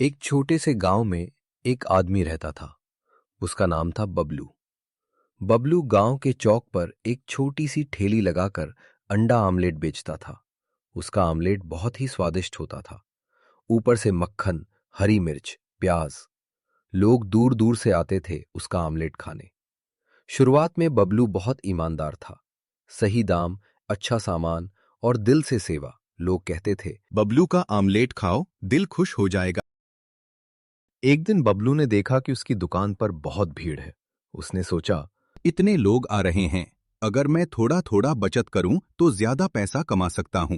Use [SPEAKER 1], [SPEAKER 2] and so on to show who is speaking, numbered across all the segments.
[SPEAKER 1] एक छोटे से गांव में एक आदमी रहता था। उसका नाम था बबलू। बबलू गांव के चौक पर एक छोटी सी ठेली लगाकर अंडा आमलेट बेचता था। उसका आमलेट बहुत ही स्वादिष्ट होता था। ऊपर से मक्खन, हरी मिर्च, प्याज। लोग दूर दूर से आते थे उसका आमलेट खाने। शुरुआत में बबलू बहुत ईमानदार था। सही दाम, अच्छा सामान और दिल से सेवा। लोग कहते थे,
[SPEAKER 2] बबलू का आमलेट खाओ, दिल खुश हो जाएगा।
[SPEAKER 1] एक दिन बबलू ने देखा कि उसकी दुकान पर बहुत भीड़ है। उसने सोचा,
[SPEAKER 2] इतने लोग आ रहे हैं, अगर मैं थोड़ा थोड़ा बचत करूं तो ज्यादा पैसा कमा सकता हूं।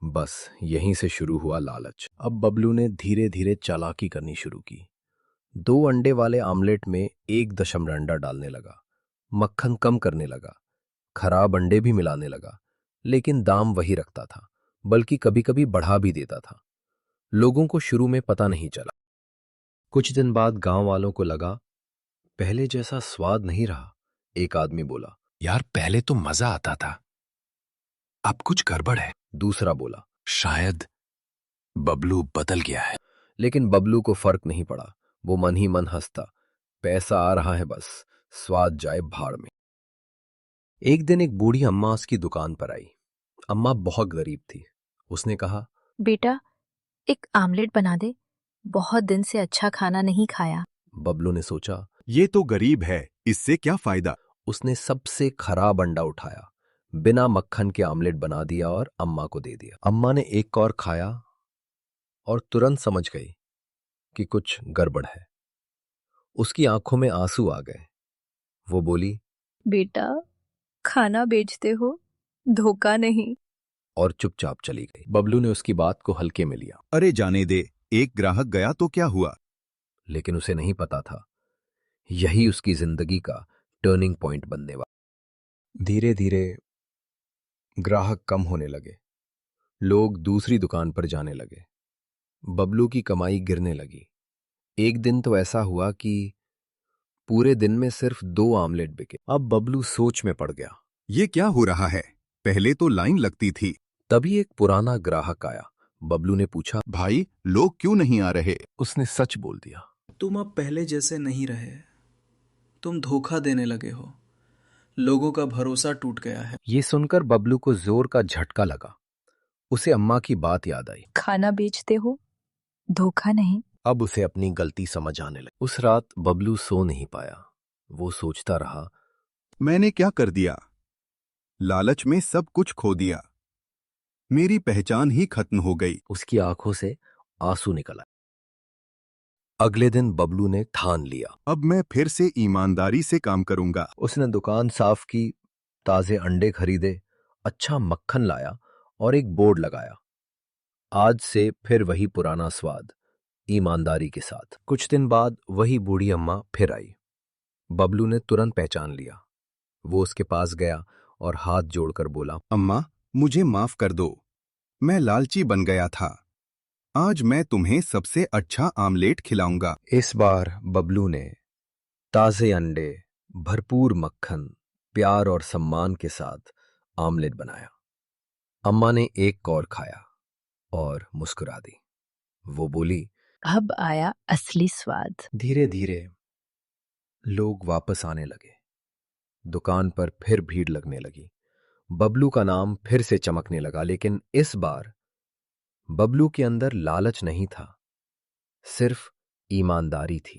[SPEAKER 1] बस यहीं से शुरू हुआ लालच। अब बबलू ने धीरे धीरे चालाकी करनी शुरू की। 2 अंडे वाले आमलेट में 1 अंडा डालने लगा। मक्खन कम करने लगा। खराब अंडे भी मिलाने लगा। लेकिन दाम वही रखता था, बल्कि कभी कभी बढ़ा भी देता था। लोगों को शुरू में पता नहीं चला। कुछ दिन बाद गांव वालों को लगा, पहले जैसा स्वाद नहीं रहा। एक आदमी बोला,
[SPEAKER 3] यार पहले तो मजा आता था, अब कुछ गड़बड़ है।
[SPEAKER 1] दूसरा बोला,
[SPEAKER 3] शायद बबलू बदल गया है।
[SPEAKER 1] लेकिन बबलू को फर्क नहीं पड़ा। वो मन ही मन हंसता, पैसा आ रहा है बस, स्वाद जाए भाड़ में। एक दिन एक बूढ़ी अम्मा उसकी दुकान पर आई। अम्मा बहुत गरीब थी। उसने कहा,
[SPEAKER 4] बेटा, एक आमलेट बना दे, बहुत दिन से अच्छा खाना नहीं खाया।
[SPEAKER 1] बबलू ने सोचा।
[SPEAKER 2] ये तो गरीब है, इससे क्या फायदा।
[SPEAKER 1] उसने सबसे खराब अंडा उठाया, बिना मक्खन के आमलेट बना दिया और अम्मा को दे दिया। अम्मा ने एक और खाया और तुरंत समझ गई कि कुछ गड़बड़ है। उसकी आंखों में आंसू आ गए। वो बोली,
[SPEAKER 4] बेटा, खाना बेचते हो, धोखा नहीं।
[SPEAKER 1] और चुपचाप चली गई। बबलू ने उसकी बात को हल्के में लिया,
[SPEAKER 2] अरे जाने दे, एक ग्राहक गया तो क्या हुआ।
[SPEAKER 1] लेकिन उसे नहीं पता था यही उसकी जिंदगी का टर्निंग पॉइंट बनने वाला। धीरे धीरे ग्राहक कम होने लगे। लोग दूसरी दुकान पर जाने लगे। बबलू की कमाई गिरने लगी। एक दिन तो ऐसा हुआ कि पूरे दिन में सिर्फ 2 आमलेट बिके। अब बबलू सोच में पड़ गया।
[SPEAKER 2] ये क्या हो रहा है, पहले तो लाइन लगती थी।
[SPEAKER 1] तभी एक पुराना ग्राहक आया। बबलू ने पूछा,
[SPEAKER 2] भाई, लोग क्यों नहीं आ रहे।
[SPEAKER 1] उसने सच बोल दिया।
[SPEAKER 5] तुम अब पहले जैसे नहीं रहे, तुम धोखा देने लगे हो, लोगों का भरोसा टूट गया है।
[SPEAKER 1] ये सुनकर बबलू को जोर का झटका लगा। उसे अम्मा की बात याद आई।
[SPEAKER 4] खाना बेचते हो, धोखा नहीं।
[SPEAKER 1] अब उसे अपनी गलती समझ आने लगी। उस रात बबलू सो नहीं पाया। वो सोचता रहा,
[SPEAKER 2] मैंने क्या कर दिया, लालच में सब कुछ खो दिया, मेरी पहचान ही खत्म हो गई।
[SPEAKER 1] उसकी आंखों से आंसू निकल आए। अगले दिन बबलू ने ठान लिया,
[SPEAKER 2] अब मैं फिर से ईमानदारी से काम करूंगा।
[SPEAKER 1] उसने दुकान साफ की, ताजे अंडे खरीदे, अच्छा मक्खन लाया और एक बोर्ड लगाया, आज से फिर वही पुराना स्वाद, ईमानदारी के साथ। कुछ दिन बाद वही बूढ़ी अम्मा फिर आई। बबलू ने तुरंत पहचान लिया। वो उसके पास गया और हाथ जोड़कर बोला,
[SPEAKER 2] अम्मा, मुझे माफ कर दो, मैं लालची बन गया था। आज मैं तुम्हें सबसे अच्छा आमलेट खिलाऊंगा।
[SPEAKER 1] इस बार बबलू ने ताजे अंडे, भरपूर मक्खन, प्यार और सम्मान के साथ आमलेट बनाया। अम्मा ने एक कौर खाया और मुस्कुरा दी। वो बोली,
[SPEAKER 4] अब आया असली स्वाद।
[SPEAKER 1] धीरे धीरे लोग वापस आने लगे। दुकान पर फिर भीड़ लगने लगी। बबलू का नाम फिर से चमकने लगा। लेकिन इस बार बबलू के अंदर लालच नहीं था, सिर्फ ईमानदारी थी।